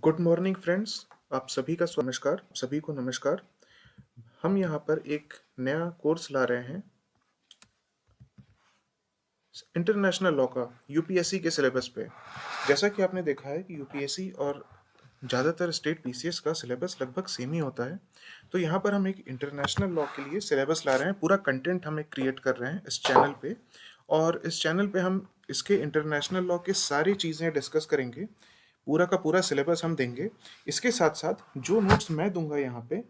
Good morning friends. आप सभी का नमस्कार, सभी को नमस्कार। हम यहाँ पर एक नया कोर्स ला रहे हैं इंटरनेशनल लॉ का यूपीएससी के सिलेबस पे। जैसा कि आपने देखा है कि यूपीएससी और ज़्यादातर स्टेट पीसीएस का सिलेबस लगभग सेम ही होता है। तो यहाँ पर हम एक इंटरनेशनल लॉ के लिए सिलेबस ला रहे हैं, पूरा कंटेंट हम एक क्रिएट कर रहे हैं इस चैनल पे। और इस चैनल पे हम इसके इंटरनेशनल लॉ की सारी चीज़ें डिस्कस करेंगे, पूरा का पूरा सिलेबस हम देंगे। इसके साथ साथ जो नोट्स मैं दूंगा यहाँ पे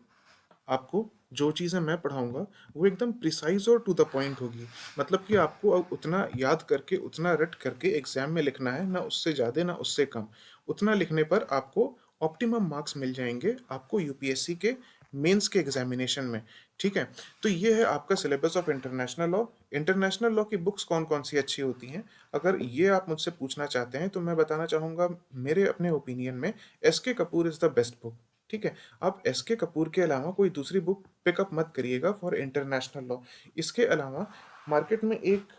आपको, जो चीज़ें मैं पढ़ाऊँगा वो एकदम प्रिसाइज़ और टू द पॉइंट होगी। मतलब कि आपको अब उतना याद करके, उतना रट करके एग्ज़ाम में लिखना है, ना उससे ज़्यादा ना उससे कम। उतना लिखने पर आपको ऑप्टिमम मार्क्स मिल जाएँगे आपको यूपीएससी के मेंस के एग्ज़ामिनेशन में। ठीक है? तो ये है आपका syllabus of international law. International law की बुक्स कौन-कौन सी अच्छी होती हैं? अगर ये आप मुझसे पूछना चाहते हैं तो मैं बताना चाहूँगा, मेरे अपने ओपिनियन में SK Kapoor is the best book. ठीक है? आप एसके कपूर के अलावा कोई दूसरी बुक पिकअप मत करिएगा फॉर इंटरनेशनल लॉ। इसके अलावा मार्केट में एक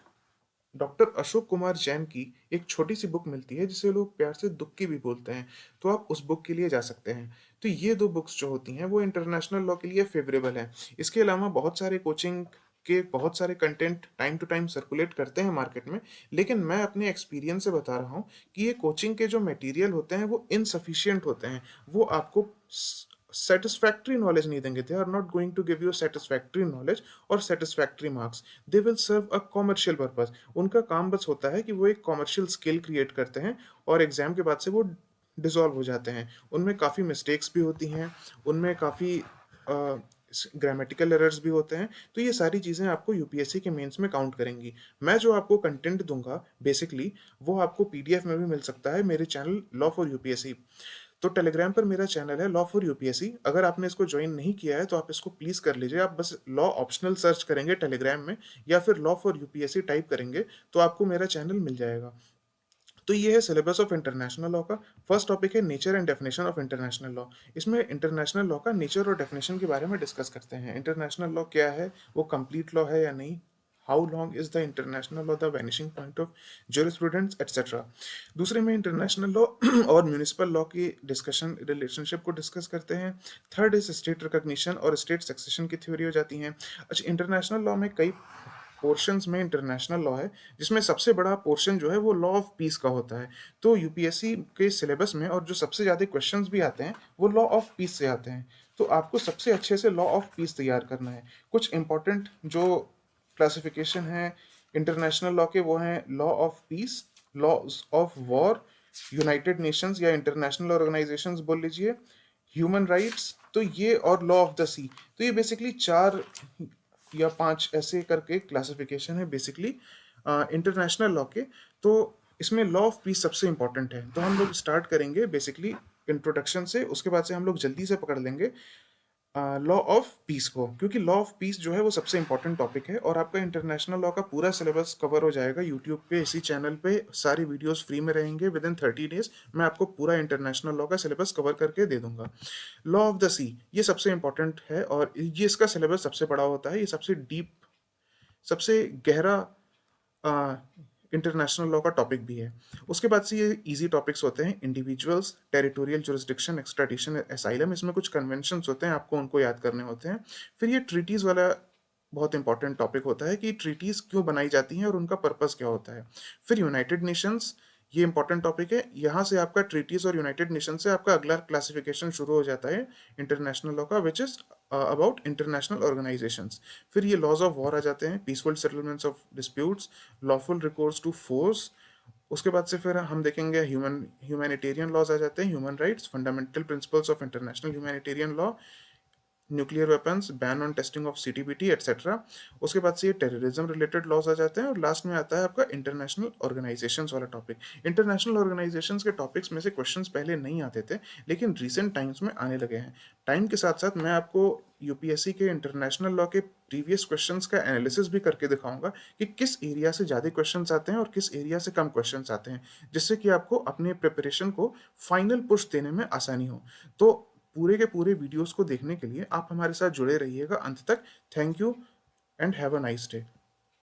डॉक्टर अशोक कुमार जैन की एक छोटी सी बुक मिलती है जिसे लोग प्यार से दुक्की भी बोलते हैं, तो आप उस बुक के लिए जा सकते हैं। तो ये दो बुक्स जो होती हैं वो इंटरनेशनल लॉ के लिए फेवरेबल है। इसके अलावा बहुत सारे कोचिंग के बहुत सारे content time to time circulate करते हैं मार्केट में, लेकिन मैं अपने एक्सपीरियंस से बता रहा हूँ कि ये कोचिंग के जो मटेरियल होते हैं वो इनसफिशिएंट होते हैं। वो आपको सेटिस्फैक्ट्री नॉलेज नहीं देंगे। They are not going to give you satisfactory knowledge और satisfactory marks. They will serve a commercial purpose. उनका काम बस होता है कि वो एक कॉमर्शियल स्किल क्रिएट करते हैं और एग्जाम के बाद से वो डिसॉल्व हो जाते हैं। उनमें काफ़ी मिस्टेक्स भी होती हैं, उनमें काफ़ी ग्रामेटिकल एरर्स भी होते हैं। तो ये सारी चीज़ें आपको यूपीएससी के मेंस में काउंट करेंगी। मैं जो आपको कंटेंट दूंगा बेसिकली, वो आपको पीडीएफ में भी मिल सकता है मेरे चैनल लॉ फॉर यूपीएससी। तो टेलीग्राम पर मेरा चैनल है लॉ फॉर यूपीएससी। अगर आपने इसको ज्वाइन नहीं किया है तो आप इसको प्लीज़ कर लीजिए। आप बस लॉ ऑप्शनल सर्च करेंगे टेलीग्राम में या फिर लॉ फॉर यूपीएससी टाइप करेंगे तो आपको मेरा चैनल मिल जाएगा। तो ये है सिलेबस ऑफ इंटरनेशनल लॉ का। फर्स्ट टॉपिक है nature and definition of international law. इसमें इंटरनेशनल लॉ का नेचर और डेफिनेशन के बारे में डिस्कस करते हैं। इंटरनेशनल लॉ क्या है, वो कंप्लीट लॉ है या नहीं, how long is the international law, the vanishing point of jurisprudence etcetera. दूसरे में इंटरनेशनल लॉ और म्यूनिसिपल लॉ की डिस्कशन, रिलेशनशिप को डिस्कस करते हैं। थर्ड इज स्टेट रिकॉग्निशन और स्टेट सक्सेशन की थ्योरी हो जाती हैं। अच्छा, इंटरनेशनल लॉ में कई पोर्शंस में इंटरनेशनल लॉ है, जिसमें सबसे बड़ा पोर्शन जो है वो लॉ ऑफ पीस का होता है। तो यूपीएससी के सिलेबस में और जो सबसे ज़्यादा क्वेश्चंस भी आते हैं वो लॉ ऑफ पीस से आते हैं। तो आपको सबसे अच्छे से लॉ ऑफ पीस तैयार करना है। कुछ इंपॉर्टेंट जो क्लासिफिकेशन है इंटरनेशनल लॉ के वो हैं law of peace, laws of war, United Nations या इंटरनेशनल ऑर्गेनाइजेशंस बोल लीजिए, ह्यूमन राइट्स, तो ये और लॉ ऑफ द सी। तो ये बेसिकली 4 या 5 ऐसे करके क्लासिफिकेशन है बेसिकली इंटरनेशनल लॉ के। तो इसमें लॉ ऑफ पीस सबसे इंपॉर्टेंट है। तो हम लोग स्टार्ट करेंगे बेसिकली इंट्रोडक्शन से, उसके बाद से हम लोग जल्दी से पकड़ लेंगे लॉ ऑफ पीस को, क्योंकि लॉ ऑफ पीस जो है वो सबसे इंपॉर्टेंट टॉपिक है। और आपका इंटरनेशनल लॉ का पूरा सिलेबस कवर हो जाएगा यूट्यूब पे, इसी चैनल पे सारी वीडियोस फ्री में रहेंगे। विद इन 30 डेज मैं आपको पूरा इंटरनेशनल लॉ का सिलेबस कवर करके दे दूंगा। लॉ ऑफ द सी ये सबसे इंपॉर्टेंट है और ये इसका सिलेबस सबसे बड़ा होता है। ये सबसे डीप, सबसे गहरा इंटरनेशनल लॉ का टॉपिक भी है। उसके बाद से ये इजी टॉपिक्स होते हैं, individuals, territorial jurisdiction, extradition, asylum. इसमें कुछ कन्वेंशंस होते हैं, आपको उनको याद करने होते हैं। फिर ये ट्रीटीज वाला बहुत इंपॉर्टेंट टॉपिक होता है कि ट्रीटीज क्यों बनाई जाती हैं और उनका पर्पस क्या होता है। फिर यूनाइटेड नेशंस, ये इंपॉर्टेंट टॉपिक है। यहाँ से आपका ट्रीटीज और यूनाइटेड नेशन से आपका अगला क्लासिफिकेशन शुरू हो जाता है इंटरनेशनल लॉ का, which is about international organisations. फिर ये लॉज ऑफ वॉर आ जाते हैं, peaceful settlements of disputes, lawful recourse to force. उसके बाद से फिर हम देखेंगे ह्यूमैनिटेरियन लॉज आ जाते हैं, human rights, fundamental principles of international humanitarian law, nuclear weapons, ban on testing of CTBT etcetera. उसके बाद से ये टेररिज्म रिलेटेड लॉज आ जाते हैं और लास्ट में आता है आपका इंटरनेशनल ऑर्गेनाइजेशंस वाला टॉपिक। इंटरनेशनल ऑर्गेनाइजेशंस के टॉपिक्स में से क्वेश्चंस पहले नहीं आते थे, लेकिन रिसेंट टाइम्स में आने लगे हैं। टाइम के साथ साथ मैं आपको यूपीएससी के इंटरनेशनल लॉ के प्रीवियस क्वेश्चंस का एनालिसिस भी करके दिखाऊंगा कि किस एरिया से ज़्यादा क्वेश्चंस आते हैं और किस एरिया से कम क्वेश्चंस आते हैं, जिससे कि आपको अपने प्रिपरेशन को फाइनल पुश देने में आसानी हो। तो पूरे के पूरे वीडियोस को देखने के लिए आप हमारे साथ जुड़े रहिएगा अंत तक। Thank you and have a nice day.